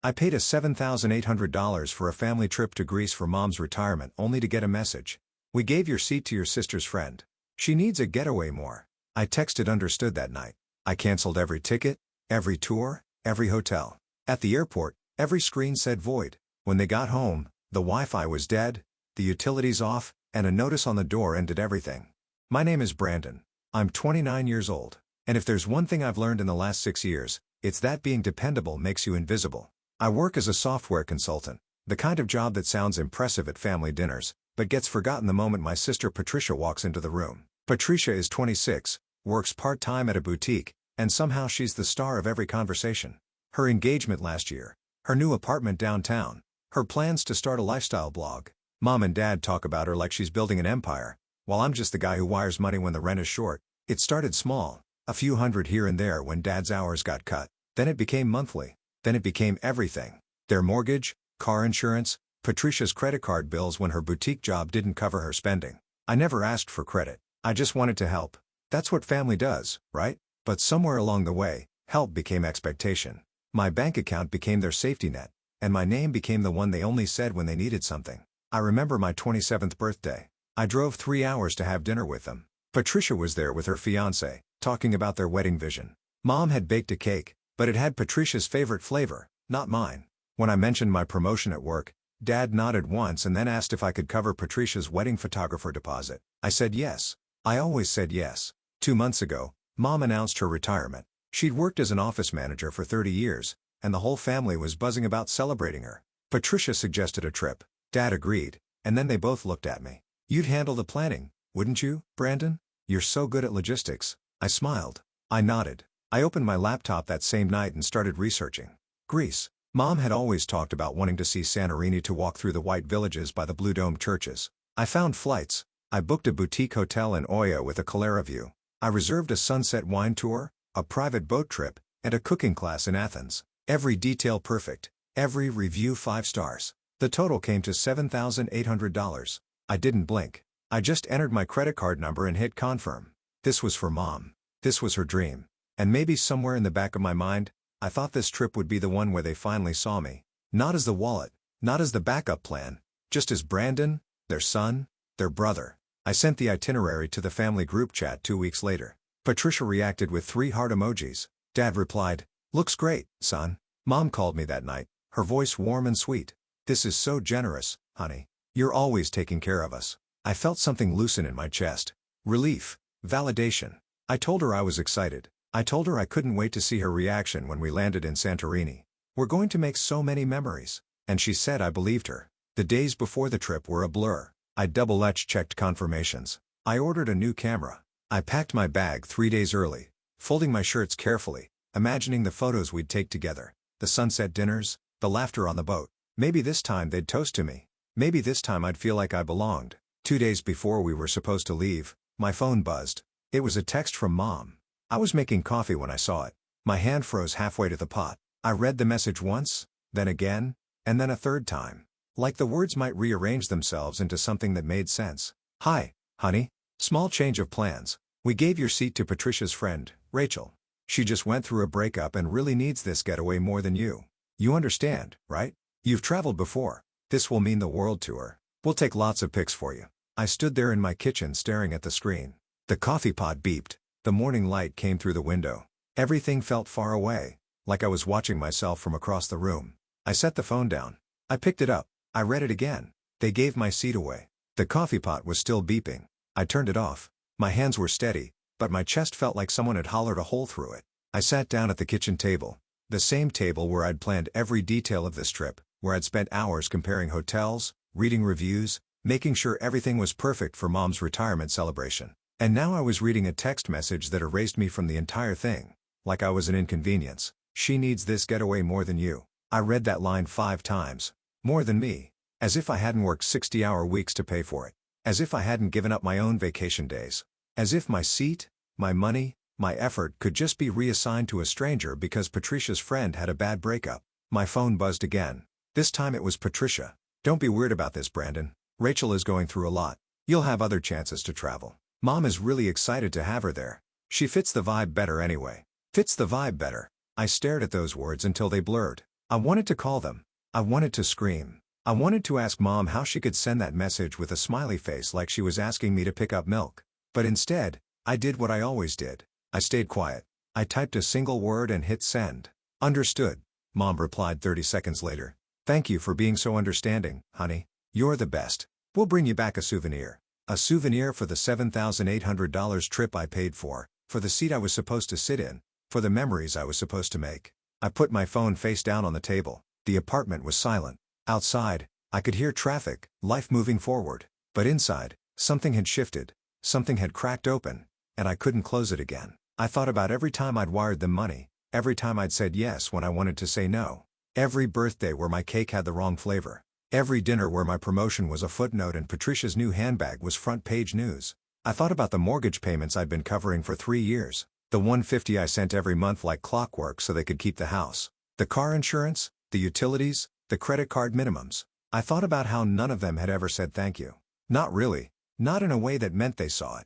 I paid a $7,800 for a family trip to Greece for mom's retirement only to get a message. We gave your seat to your sister's friend. She needs a getaway more. I texted understood that night. I canceled every ticket, every tour, every hotel. At the airport, every screen said void. When they got home, the Wi-Fi was dead, the utilities off, and a notice on the door ended everything. My name is Brandon. I'm 29 years old. And if there's one thing I've learned in the last 6 years, it's that being dependable makes you invisible. I work as a software consultant, the kind of job that sounds impressive at family dinners, but gets forgotten the moment my sister Patricia walks into the room. Patricia is 26, works part-time at a boutique, and somehow she's the star of every conversation. Her engagement last year, her new apartment downtown, her plans to start a lifestyle blog. Mom and Dad talk about her like she's building an empire, while I'm just the guy who wires money when the rent is short. It started small, a few hundred here and there when Dad's hours got cut. Then it became monthly. Then it became everything. Their mortgage, car insurance, Patricia's credit card bills when her boutique job didn't cover her spending. I never asked for credit. I just wanted to help. That's what family does, right? But somewhere along the way, help became expectation. My bank account became their safety net, and my name became the one they only said when they needed something. I remember my 27th birthday. I drove 3 hours to have dinner with them. Patricia was there with her fiancé, talking about their wedding vision. Mom had baked a cake, but it had Patricia's favorite flavor, not mine. When I mentioned my promotion at work, Dad nodded once and then asked if I could cover Patricia's wedding photographer deposit. I said yes. I always said yes. 2 months ago, Mom announced her retirement. She'd worked as an office manager for 30 years, and the whole family was buzzing about celebrating her. Patricia suggested a trip. Dad agreed, and then they both looked at me. You'd handle the planning, wouldn't you, Brandon? You're so good at logistics. I smiled. I nodded. I opened my laptop that same night and started researching. Greece. Mom had always talked about wanting to see Santorini to walk through the white villages by the blue dome churches. I found flights. I booked a boutique hotel in Oia with a Calera view. I reserved a sunset wine tour, a private boat trip, and a cooking class in Athens. Every detail perfect. Every review 5 stars. The total came to $7,800. I didn't blink. I just entered my credit card number and hit confirm. This was for Mom. This was her dream. And maybe somewhere in the back of my mind, I thought this trip would be the one where they finally saw me. Not as the wallet, not as the backup plan, just as Brandon, their son, their brother. I sent the itinerary to the family group chat 2 weeks later. Patricia reacted with 3 heart emojis. Dad replied, "Looks great, son." Mom called me that night, her voice warm and sweet. "This is so generous, honey. You're always taking care of us." I felt something loosen in my chest. Relief. Validation. I told her I was excited. I told her I couldn't wait to see her reaction when we landed in Santorini. "We're going to make so many memories." And she said I believed her. The days before the trip were a blur. I double-checked confirmations. I ordered a new camera. I packed my bag 3 days early, folding my shirts carefully, imagining the photos we'd take together, the sunset dinners, the laughter on the boat. Maybe this time they'd toast to me. Maybe this time I'd feel like I belonged. 2 days before we were supposed to leave, my phone buzzed. It was a text from Mom. I was making coffee when I saw it. My hand froze halfway to the pot. I read the message once, then again, and then a third time. Like the words might rearrange themselves into something that made sense. "Hi, honey. Small change of plans. We gave your seat to Patricia's friend, Rachel. She just went through a breakup and really needs this getaway more than you. You understand, right? You've traveled before. This will mean the world to her. We'll take lots of pics for you." I stood there in my kitchen staring at the screen. The coffee pot beeped. The morning light came through the window. Everything felt far away, like I was watching myself from across the room. I set the phone down. I picked it up. I read it again. They gave my seat away. The coffee pot was still beeping. I turned it off. My hands were steady, but my chest felt like someone had hollowed a hole through it. I sat down at the kitchen table. The same table where I'd planned every detail of this trip, where I'd spent hours comparing hotels, reading reviews, making sure everything was perfect for Mom's retirement celebration. And now I was reading a text message that erased me from the entire thing, like I was an inconvenience. "She needs this getaway more than you." I read that line 5 times. More than me. As if I hadn't worked 60-hour weeks to pay for it. As if I hadn't given up my own vacation days. As if my seat, my money, my effort could just be reassigned to a stranger because Patricia's friend had a bad breakup. My phone buzzed again. This time it was Patricia. "Don't be weird about this, Brandon. Rachel is going through a lot. You'll have other chances to travel. Mom is really excited to have her there. She fits the vibe better anyway." Fits the vibe better. I stared at those words until they blurred. I wanted to call them. I wanted to scream. I wanted to ask Mom how she could send that message with a smiley face like she was asking me to pick up milk. But instead, I did what I always did. I stayed quiet. I typed a single word and hit send. Understood, Mom replied 30 seconds later. Thank you for being so understanding, honey. You're the best. We'll bring you back a souvenir. A souvenir for the $7,800 trip I paid for the seat I was supposed to sit in, for the memories I was supposed to make. I put my phone face down on the table. The apartment was silent. Outside, I could hear traffic, life moving forward. But inside, something had shifted. Something had cracked open, and I couldn't close it again. I thought about every time I'd wired them money, every time I'd said yes when I wanted to say no. Every birthday where my cake had the wrong flavor. Every dinner where my promotion was a footnote and Patricia's new handbag was front-page news. I thought about the mortgage payments I'd been covering for 3 years. The $150 I sent every month like clockwork so they could keep the house. The car insurance, the utilities, the credit card minimums. I thought about how none of them had ever said thank you. Not really. Not in a way that meant they saw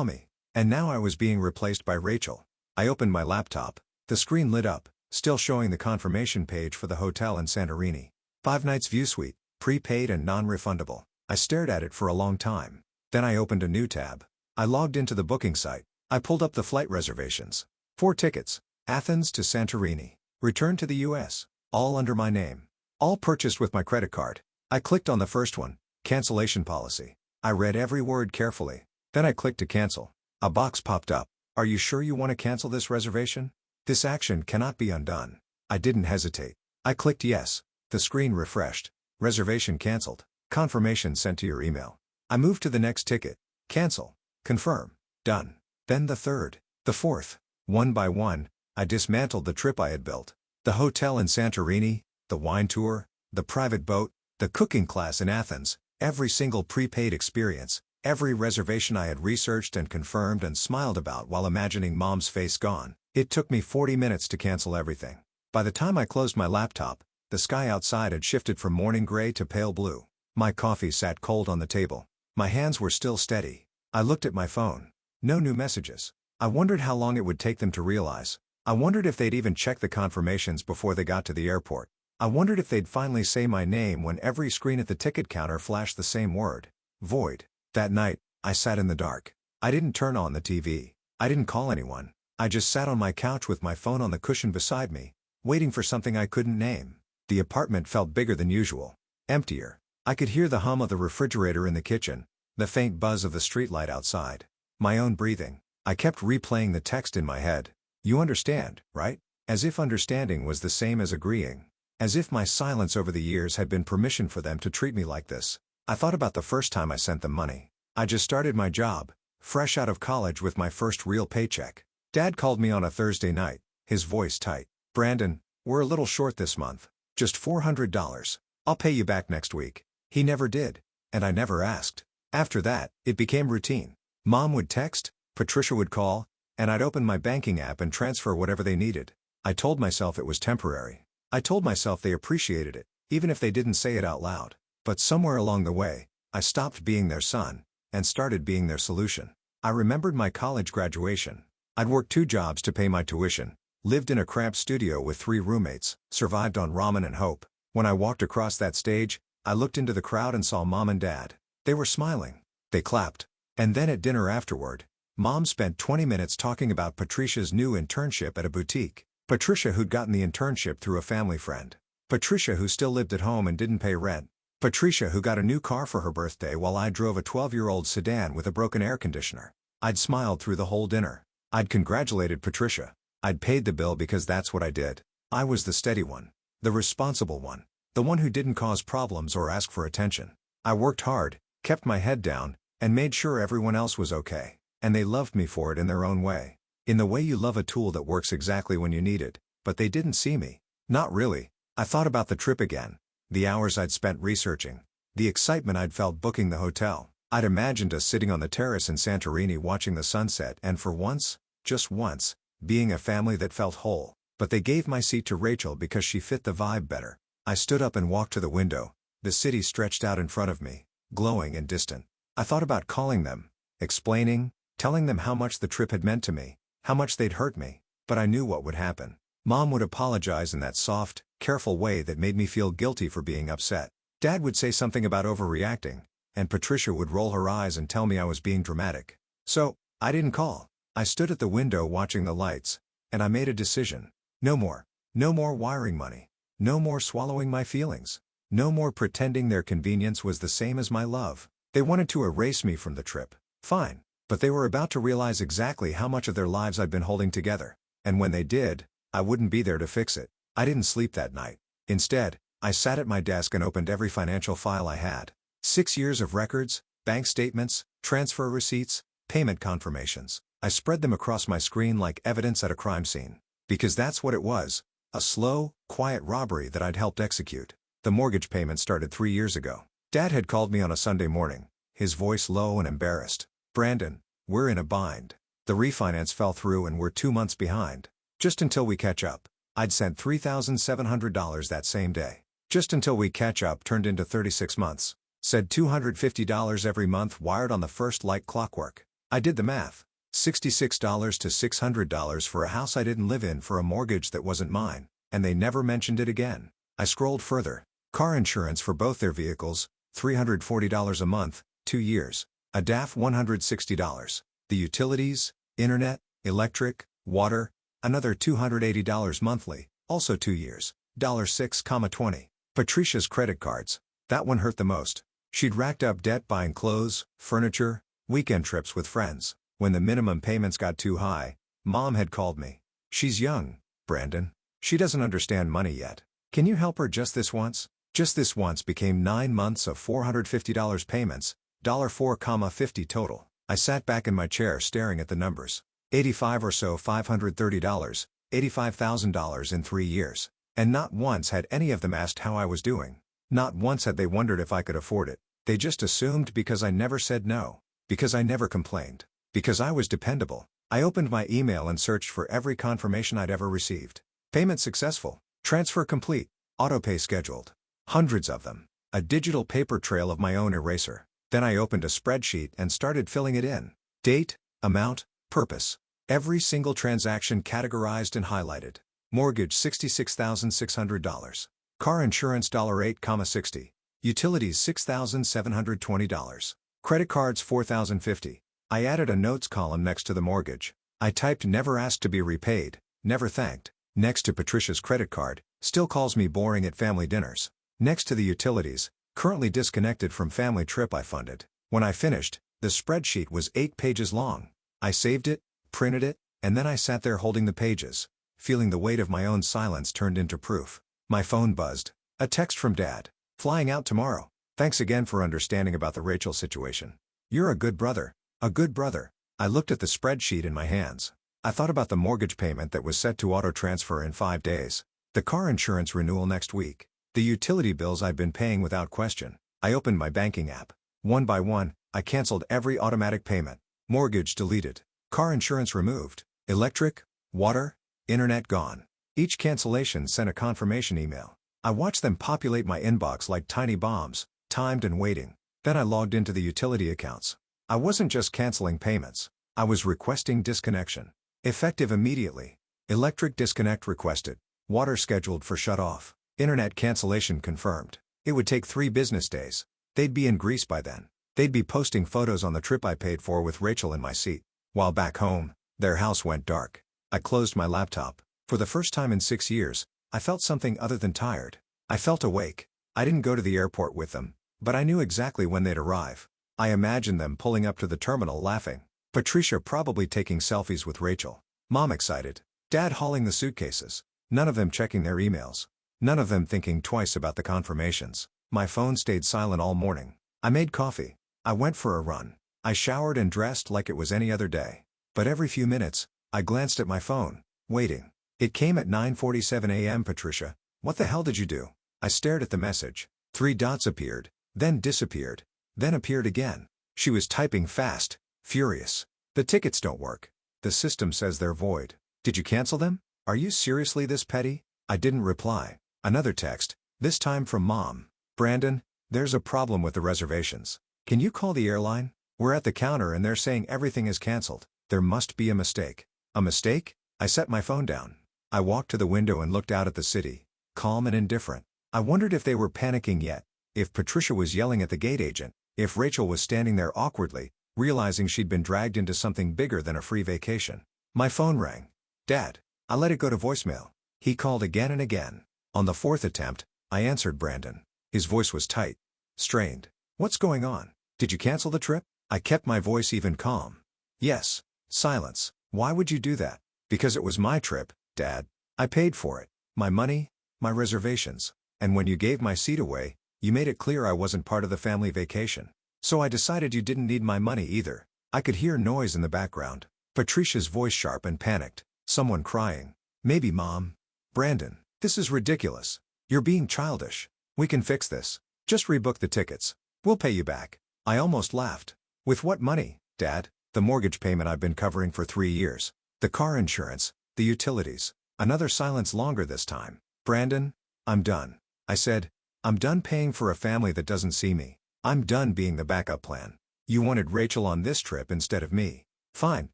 me. And now I was being replaced by Rachel. I opened my laptop. The screen lit up, still showing the confirmation page for the hotel in Santorini. 5 nights view suite, prepaid and non-refundable. I stared at it for a long time. Then I opened a new tab. I logged into the booking site. I pulled up the flight reservations. 4 tickets. Athens to Santorini. Return to the US. All under my name. All purchased with my credit card. I clicked on the first one, cancellation policy. I read every word carefully. Then I clicked to cancel. A box popped up. Are you sure you want to cancel this reservation? This action cannot be undone. I didn't hesitate. I clicked yes. The screen refreshed. Reservation canceled. Confirmation sent to your email. I moved to the next ticket. Cancel. Confirm. Done. Then the third. The fourth. One by one, I dismantled the trip I had built. The hotel in Santorini, the wine tour, the private boat, the cooking class in Athens, every single prepaid experience, every reservation I had researched and confirmed and smiled about while imagining Mom's face gone. It took me 40 minutes to cancel everything. By the time I closed my laptop, the sky outside had shifted from morning gray to pale blue. My coffee sat cold on the table. My hands were still steady. I looked at my phone. No new messages. I wondered how long it would take them to realize. I wondered if they'd even check the confirmations before they got to the airport. I wondered if they'd finally say my name when every screen at the ticket counter flashed the same word. Void. That night, I sat in the dark. I didn't turn on the TV. I didn't call anyone. I just sat on my couch with my phone on the cushion beside me, waiting for something I couldn't name. The apartment felt bigger than usual. Emptier. I could hear the hum of the refrigerator in the kitchen, the faint buzz of the streetlight outside. My own breathing. I kept replaying the text in my head. You understand, right? As if understanding was the same as agreeing. As if my silence over the years had been permission for them to treat me like this. I thought about the first time I sent them money. I just started my job, fresh out of college with my first real paycheck. Dad called me on a Thursday night, his voice tight. Brandon, we're a little short this month. Just $400. I'll pay you back next week. He never did. And I never asked. After that, it became routine. Mom would text, Patricia would call, and I'd open my banking app and transfer whatever they needed. I told myself it was temporary. I told myself they appreciated it, even if they didn't say it out loud. But somewhere along the way, I stopped being their son, and started being their solution. I remembered my college graduation. I'd worked 2 jobs to pay my tuition, lived in a cramped studio with 3 roommates, survived on ramen and hope. When I walked across that stage, I looked into the crowd and saw Mom and Dad. They were smiling. They clapped. And then at dinner afterward, Mom spent 20 minutes talking about Patricia's new internship at a boutique. Patricia who'd gotten the internship through a family friend. Patricia who still lived at home and didn't pay rent. Patricia who got a new car for her birthday while I drove a 12-year-old sedan with a broken air conditioner. I'd smiled through the whole dinner. I'd congratulated Patricia. I'd paid the bill because that's what I did. I was the steady one. The responsible one. The one who didn't cause problems or ask for attention. I worked hard, kept my head down, and made sure everyone else was okay. And they loved me for it in their own way. In the way you love a tool that works exactly when you need it. But they didn't see me. Not really. I thought about the trip again. The hours I'd spent researching. The excitement I'd felt booking the hotel. I'd imagined us sitting on the terrace in Santorini watching the sunset and for once, just once, being a family that felt whole. But they gave my seat to Rachel because she fit the vibe better. I stood up and walked to the window. The city stretched out in front of me, glowing and distant. I thought about calling them, explaining, telling them how much the trip had meant to me, how much they'd hurt me. But I knew what would happen. Mom would apologize in that soft, careful way that made me feel guilty for being upset. Dad would say something about overreacting, and Patricia would roll her eyes and tell me I was being dramatic. So, I didn't call. I stood at the window watching the lights, and I made a decision. No more. No more wiring money. No more swallowing my feelings. No more pretending their convenience was the same as my love. They wanted to erase me from the trip. Fine. But they were about to realize exactly how much of their lives I'd been holding together. And when they did, I wouldn't be there to fix it. I didn't sleep that night. Instead, I sat at my desk and opened every financial file I had. 6 years of records, bank statements, transfer receipts, payment confirmations. I spread them across my screen like evidence at a crime scene. Because that's what it was. A slow, quiet robbery that I'd helped execute. The mortgage payment started 3 years ago. Dad had called me on a Sunday morning, his voice low and embarrassed. "Brandon, we're in a bind. The refinance fell through and we're 2 months behind. Just until we catch up." I'd sent $3,700 that same day. Just until we catch up turned into 36 months. Said $250 every month wired on the first like clockwork. I did the math. $66 to $600 for a house I didn't live in for a mortgage that wasn't mine, and they never mentioned it again. I scrolled further. Car insurance for both their vehicles, $340 a month, 2 years. A DAF $160. The utilities, internet, electric, water, another $280 monthly, also 2 years, $6,20. Patricia's credit cards. That one hurt the most. She'd racked up debt buying clothes, furniture, weekend trips with friends. When the minimum payments got too high, Mom had called me. "She's young, Brandon. She doesn't understand money yet. Can you help her just this once?" Just this once became 9 months of $450 payments, $4,50 total. I sat back in my chair staring at the numbers. 85 or so $530, $85,000 in 3 years. And not once had any of them asked how I was doing. Not once had they wondered if I could afford it. They just assumed because I never said no. Because I never complained. Because I was dependable. I opened my email and searched for every confirmation I'd ever received. Payment successful. Transfer complete. Autopay scheduled. Hundreds of them. A digital paper trail of my own eraser. Then I opened a spreadsheet and started filling it in. Date, amount, purpose. Every single transaction categorized and highlighted. Mortgage $66,600. Car insurance $8,60. Utilities $6,720. Credit cards $4,050. I added a notes column next to the mortgage. I typed "never asked to be repaid, never thanked." Next to Patricia's credit card, still calls me boring at family dinners. Next to the utilities, currently disconnected from family trip I funded. When I finished, the spreadsheet was 8 pages long. I saved it, printed it, and then I sat there holding the pages, feeling the weight of my own silence turned into proof. My phone buzzed. A text from Dad. "Flying out tomorrow. Thanks again for understanding about the Rachel situation. You're a good brother. A good brother." I looked at the spreadsheet in my hands. I thought about the mortgage payment that was set to auto-transfer in 5 days. The car insurance renewal next week. The utility bills I'd been paying without question. I opened my banking app. One by one, I canceled every automatic payment. Mortgage deleted. Car insurance removed. Electric, water, internet gone. Each cancellation sent a confirmation email. I watched them populate my inbox like tiny bombs, timed and waiting. Then I logged into the utility accounts. I wasn't just canceling payments. I was requesting disconnection. Effective immediately. Electric disconnect requested. Water scheduled for shut-off. Internet cancellation confirmed. It would take 3 business days. They'd be in Greece by then. They'd be posting photos on the trip I paid for with Rachel in my seat. While back home, their house went dark. I closed my laptop. For the first time in 6 years, I felt something other than tired. I felt awake. I didn't go to the airport with them, but I knew exactly when they'd arrive. I imagined them pulling up to the terminal laughing. Patricia probably taking selfies with Rachel. Mom excited. Dad hauling the suitcases. None of them checking their emails. None of them thinking twice about the confirmations. My phone stayed silent all morning. I made coffee. I went for a run. I showered and dressed like it was any other day. But every few minutes, I glanced at my phone, waiting. It came at 9:47 a.m. "Patricia, what the hell did you do?" I stared at the message. 3 dots appeared, then disappeared, then appeared again. She was typing fast, furious. "The tickets don't work. The system says they're void. Did you cancel them? Are you seriously this petty?" I didn't reply. Another text, this time from Mom. "Brandon, there's a problem with the reservations. Can you call the airline? We're at the counter and they're saying everything is canceled. There must be a mistake." A mistake? I set my phone down. I walked to the window and looked out at the city. calm and indifferent. I wondered if they were panicking yet, if Patricia was yelling at the gate agent, if Rachel was standing there awkwardly, realizing she'd been dragged into something bigger than a free vacation. My phone rang. Dad. I let it go to voicemail. He called again and again. On the fourth attempt, I answered Brandon. His voice was tight, strained. What's going on? Did you cancel the trip? I kept my voice even calm. Yes. Silence. Why would you do that? Because it was my trip, Dad. I paid for it. My money, my reservations. And when you gave my seat away, you made it clear I wasn't part of the family vacation. So I decided you didn't need my money either. I could hear noise in the background. Patricia's voice sharp and panicked. Someone crying. Maybe Mom. Brandon, this is ridiculous. You're being childish. We can fix this. Just rebook the tickets. We'll pay you back. I almost laughed. With what money, Dad? The mortgage payment I've been covering for 3 years. The car insurance, the utilities. Another silence longer this time. Brandon, I'm done. I said, I'm done paying for a family that doesn't see me. I'm done being the backup plan. You wanted Rachel on this trip instead of me. Fine.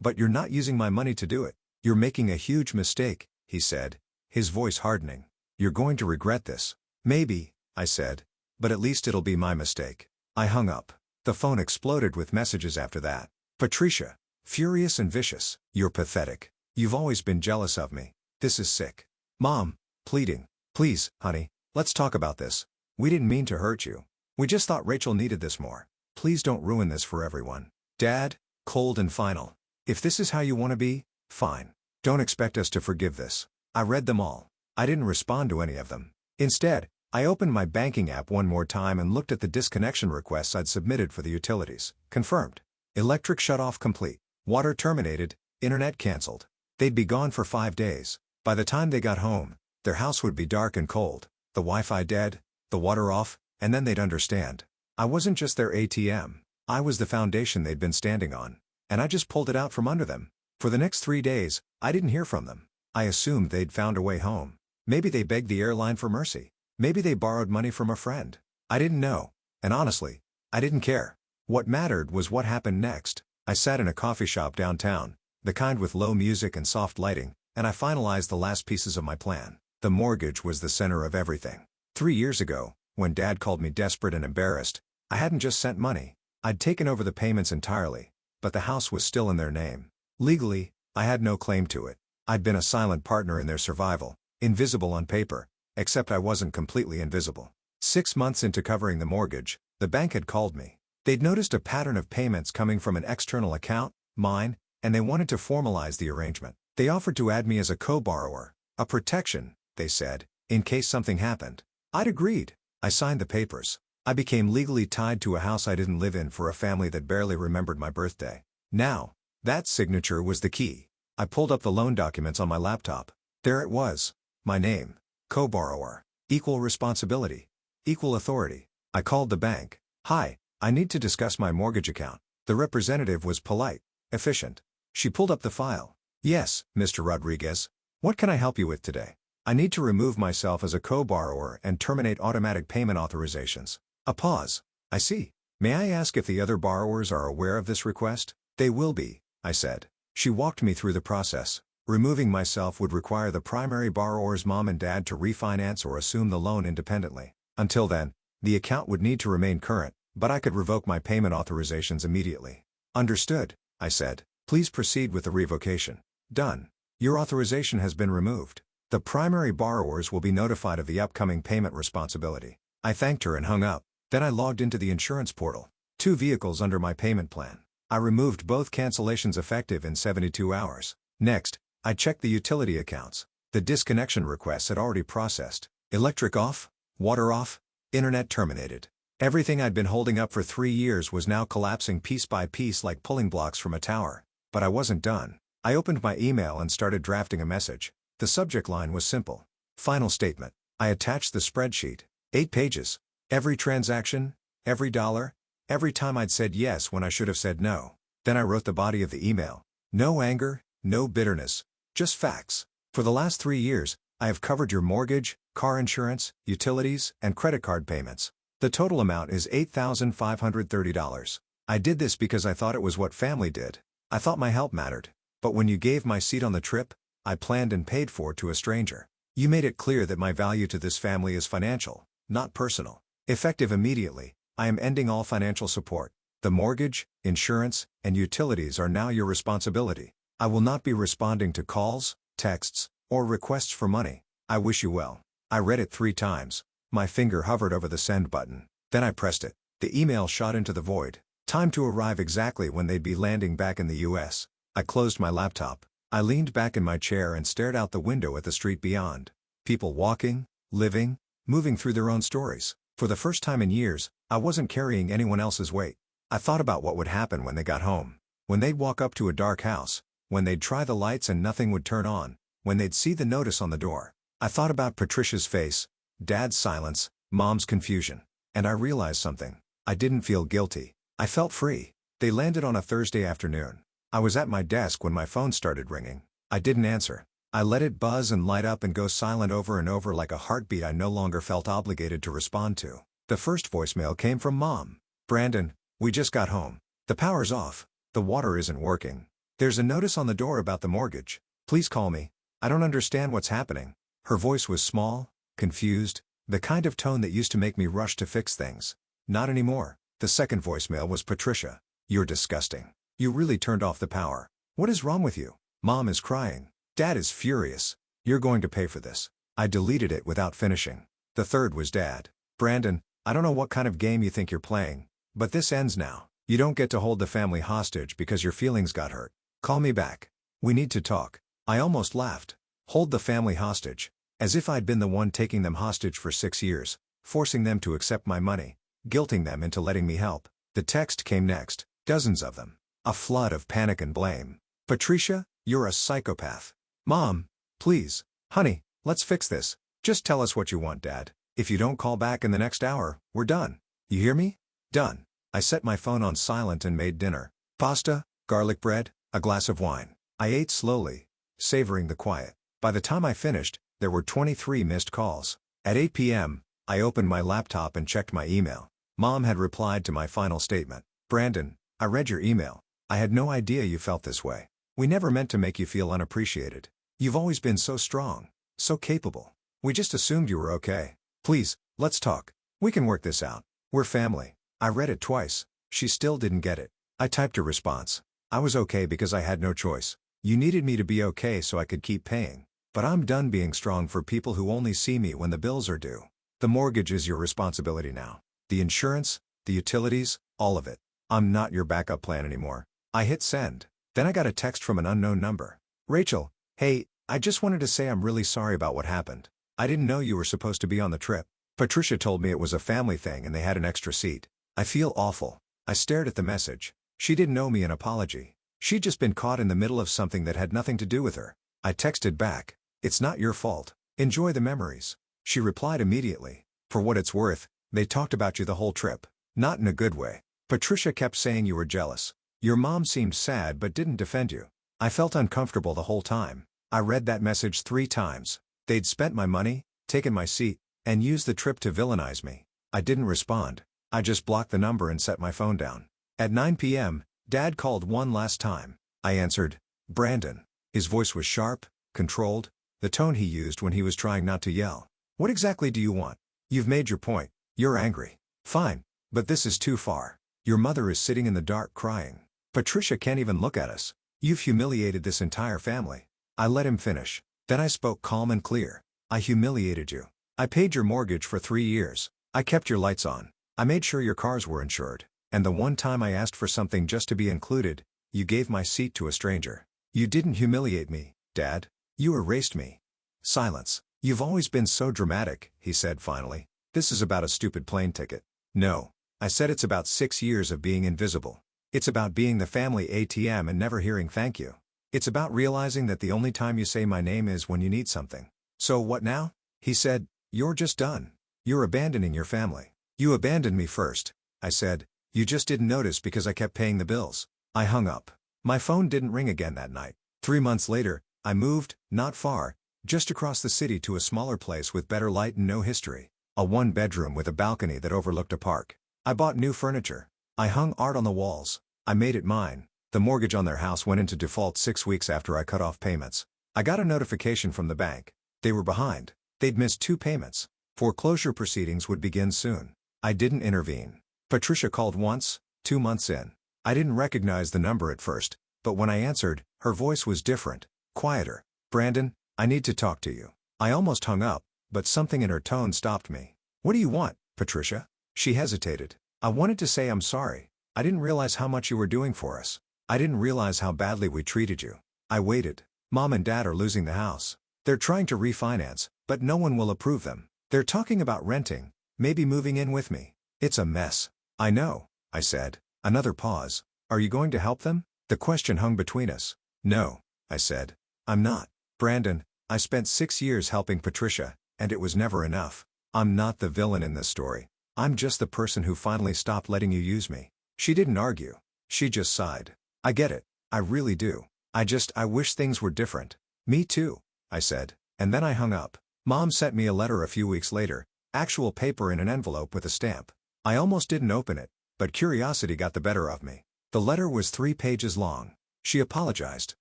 But you're not using my money to do it. You're making a huge mistake, he said, his voice hardening. You're going to regret this. Maybe, I said. But at least it'll be my mistake. I hung up. The phone exploded with messages after that. Patricia. Furious and vicious. You're pathetic. You've always been jealous of me. This is sick. Mom. Pleading. Please, honey, let's talk about this. We didn't mean to hurt you. We just thought Rachel needed this more. Please don't ruin this for everyone. Dad. Cold and final. If this is how you want to be, fine. Don't expect us to forgive this. I read them all. I didn't respond to any of them. Instead, I opened my banking app one more time and looked at the disconnection requests I'd submitted for the utilities. Confirmed. Electric shut-off complete. Water terminated. Internet canceled. They'd be gone for 5 days. By the time they got home, their house would be dark and cold, the Wi-Fi dead, the water off, and then they'd understand. I wasn't just their ATM. I was the foundation they'd been standing on. And I just pulled it out from under them. For the next 3 days, I didn't hear from them. I assumed they'd found a way home. Maybe they begged the airline for mercy. Maybe they borrowed money from a friend. I didn't know. And honestly, I didn't care. What mattered was what happened next. I sat in a coffee shop downtown, the kind with low music and soft lighting, and I finalized the last pieces of my plan. The mortgage was the center of everything. 3 years ago, when Dad called me desperate and embarrassed, I hadn't just sent money. I'd taken over the payments entirely. But the house was still in their name. Legally, I had no claim to it. I'd been a silent partner in their survival, invisible on paper, except I wasn't completely invisible. 6 months into covering the mortgage, the bank had called me. They'd noticed a pattern of payments coming from an external account, mine, and they wanted to formalize the arrangement. They offered to add me as a co-borrower, a protection, they said, in case something happened. I'd agreed. I signed the papers. I became legally tied to a house I didn't live in for a family that barely remembered my birthday. Now, that signature was the key. I pulled up the loan documents on my laptop. There it was. My name. Co-borrower. Equal responsibility. Equal authority. I called the bank. Hi, I need to discuss my mortgage account. The representative was polite, efficient. She pulled up the file. Yes, Mr. Rodriguez. What can I help you with today? I need to remove myself as a co-borrower and terminate automatic payment authorizations. A pause. I see. May I ask if the other borrowers are aware of this request? They will be, I said. She walked me through the process. Removing myself would require the primary borrower's mom and dad to refinance or assume the loan independently. Until then, the account would need to remain current, but I could revoke my payment authorizations immediately. Understood, I said. Please proceed with the revocation. Done. Your authorization has been removed. The primary borrowers will be notified of the upcoming payment responsibility. I thanked her and hung up. Then I logged into the insurance portal. 2 vehicles under my payment plan. I removed both cancellations effective in 72 hours. Next, I checked the utility accounts. The disconnection requests had already processed. Electric off, water off, internet terminated. Everything I'd been holding up for 3 years was now collapsing piece by piece like pulling blocks from a tower. But I wasn't done. I opened my email and started drafting a message. The subject line was simple. Final statement. I attached the spreadsheet. 8 pages. Every transaction, every dollar, every time I'd said yes when I should have said no. Then I wrote the body of the email. No anger, no bitterness, just facts. For the last 3 years, I have covered your mortgage, car insurance, utilities, and credit card payments. The total amount is $8,530. I did this because I thought it was what family did. I thought my help mattered. But when you gave my seat on the trip, I planned and paid for to a stranger. You made it clear that my value to this family is financial, not personal. Effective immediately, I am ending all financial support. The mortgage, insurance, and utilities are now your responsibility. I will not be responding to calls, texts, or requests for money. I wish you well. I read it 3 times. My finger hovered over the send button. Then I pressed it. The email shot into the void. Time to arrive exactly when they'd be landing back in the US. I closed my laptop. I leaned back in my chair and stared out the window at the street beyond. People walking, living, moving through their own stories. For the first time in years, I wasn't carrying anyone else's weight. I thought about what would happen when they got home. When they'd walk up to a dark house. When they'd try the lights and nothing would turn on. When they'd see the notice on the door. I thought about Patricia's face, Dad's silence, Mom's confusion. And I realized something. I didn't feel guilty. I felt free. They landed on a Thursday afternoon. I was at my desk when my phone started ringing. I didn't answer. I let it buzz and light up and go silent over and over like a heartbeat I no longer felt obligated to respond to. The first voicemail came from Mom. Brandon, we just got home. The power's off. The water isn't working. There's a notice on the door about the mortgage. Please call me. I don't understand what's happening. Her voice was small, confused, the kind of tone that used to make me rush to fix things. Not anymore. The second voicemail was Patricia. You're disgusting. You really turned off the power. What is wrong with you? Mom is crying. Dad is furious. You're going to pay for this. I deleted it without finishing. The third was Dad. Brandon, I don't know what kind of game you think you're playing, but this ends now. You don't get to hold the family hostage because your feelings got hurt. Call me back. We need to talk. I almost laughed. Hold the family hostage. As if I'd been the one taking them hostage for 6 years, forcing them to accept my money, guilting them into letting me help. The text came next, dozens of them. A flood of panic and blame. Patricia, you're a psychopath. Mom, please. Honey, let's fix this. Just tell us what you want, Dad. If you don't call back in the next hour, we're done. You hear me? Done. I set my phone on silent and made dinner. Pasta, garlic bread, a glass of wine. I ate slowly, savoring the quiet. By the time I finished, there were 23 missed calls. At 8 p.m., I opened my laptop and checked my email. Mom had replied to my final statement. Brandon, I read your email. I had no idea you felt this way. We never meant to make you feel unappreciated. You've always been so strong, so capable. We just assumed you were okay. Please, let's talk. We can work this out. We're family. I read it twice. She still didn't get it. I typed a response. I was okay because I had no choice. You needed me to be okay so I could keep paying. But I'm done being strong for people who only see me when the bills are due. The mortgage is your responsibility now. The insurance, the utilities, all of it. I'm not your backup plan anymore. I hit send. Then I got a text from an unknown number. Rachel, hey, I just wanted to say I'm really sorry about what happened. I didn't know you were supposed to be on the trip. Patricia told me it was a family thing and they had an extra seat. I feel awful. I stared at the message. She didn't owe me an apology. She'd just been caught in the middle of something that had nothing to do with her. I texted back. It's not your fault. Enjoy the memories. She replied immediately. For what it's worth, they talked about you the whole trip. Not in a good way. Patricia kept saying you were jealous. Your mom seemed sad but didn't defend you. I felt uncomfortable the whole time. I read that message 3 times. They'd spent my money, taken my seat, and used the trip to villainize me. I didn't respond. I just blocked the number and set my phone down. At 9 p.m., Dad called one last time. I answered. Brandon. His voice was sharp, controlled, the tone he used when he was trying not to yell. What exactly do you want? You've made your point. You're angry. Fine. But this is too far. Your mother is sitting in the dark crying. Patricia can't even look at us. You've humiliated this entire family. I let him finish. Then I spoke calm and clear. I humiliated you. I paid your mortgage for 3 years. I kept your lights on. I made sure your cars were insured. And the one time I asked for something just to be included, you gave my seat to a stranger. You didn't humiliate me, Dad. You erased me. Silence. You've always been so dramatic, he said finally. This is about a stupid plane ticket. No. I said it's about 6 years of being invisible. It's about being the family ATM and never hearing thank you. It's about realizing that the only time you say my name is when you need something. So what now? He said, you're just done. You're abandoning your family. You abandoned me first. I said, you just didn't notice because I kept paying the bills. I hung up. My phone didn't ring again that night. 3 months later, I moved, not far, just across the city to a smaller place with better light and no history. A 1-bedroom with a balcony that overlooked a park. I bought new furniture. I hung art on the walls. I made it mine. The mortgage on their house went into default 6 weeks after I cut off payments. I got a notification from the bank. They were behind. They'd missed 2 payments. Foreclosure proceedings would begin soon. I didn't intervene. Patricia called once, 2 months in. I didn't recognize the number at first, but when I answered, her voice was different, quieter. "Brandon, I need to talk to you." I almost hung up, but something in her tone stopped me. "What do you want, Patricia?" She hesitated. "I wanted to say I'm sorry. I didn't realize how much you were doing for us. I didn't realize how badly we treated you." I waited. "Mom and Dad are losing the house. They're trying to refinance, but no one will approve them. They're talking about renting, maybe moving in with me. It's a mess." "I know," I said. Another pause. "Are you going to help them?" The question hung between us. "No," I said. "I'm not. Brandon, I spent 6 years helping Patricia, and it was never enough. I'm not the villain in this story. I'm just the person who finally stopped letting you use me." She didn't argue. She just sighed. "I get it. I really do. I wish things were different." "Me too," I said, and then I hung up. Mom sent me a letter a few weeks later, actual paper in an envelope with a stamp. I almost didn't open it, but curiosity got the better of me. The letter was 3 pages long. She apologized.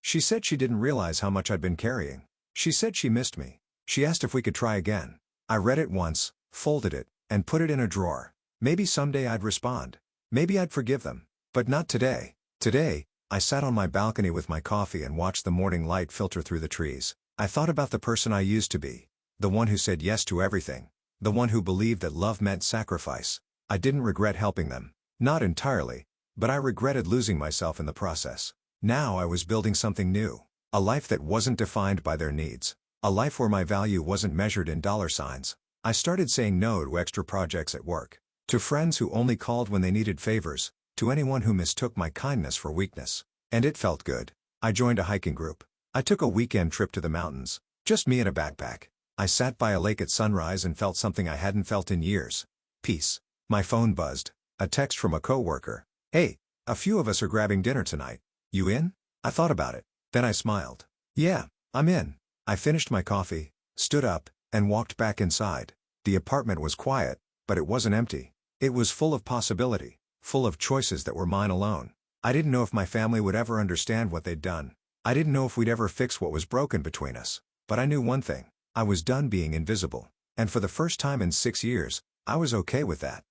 She said she didn't realize how much I'd been carrying. She said she missed me. She asked if we could try again. I read it once, folded it, and put it in a drawer. Maybe someday I'd respond. Maybe I'd forgive them. But not today. Today, I sat on my balcony with my coffee and watched the morning light filter through the trees. I thought about the person I used to be. The one who said yes to everything. The one who believed that love meant sacrifice. I didn't regret helping them. Not entirely, but I regretted losing myself in the process. Now I was building something new. A life that wasn't defined by their needs. A life where my value wasn't measured in dollar signs. I started saying no to extra projects at work. To friends who only called when they needed favors. To anyone who mistook my kindness for weakness. And it felt good. I joined a hiking group. I took a weekend trip to the mountains. Just me and a backpack. I sat by a lake at sunrise and felt something I hadn't felt in years. Peace. My phone buzzed. A text from a coworker. "Hey, a few of us are grabbing dinner tonight. You in?" I thought about it. Then I smiled. "Yeah, I'm in." I finished my coffee, stood up, and walked back inside. The apartment was quiet, but it wasn't empty. It was full of possibility, full of choices that were mine alone. I didn't know if my family would ever understand what they'd done. I didn't know if we'd ever fix what was broken between us. But I knew one thing. I was done being invisible. And for the first time in 6 years, I was okay with that.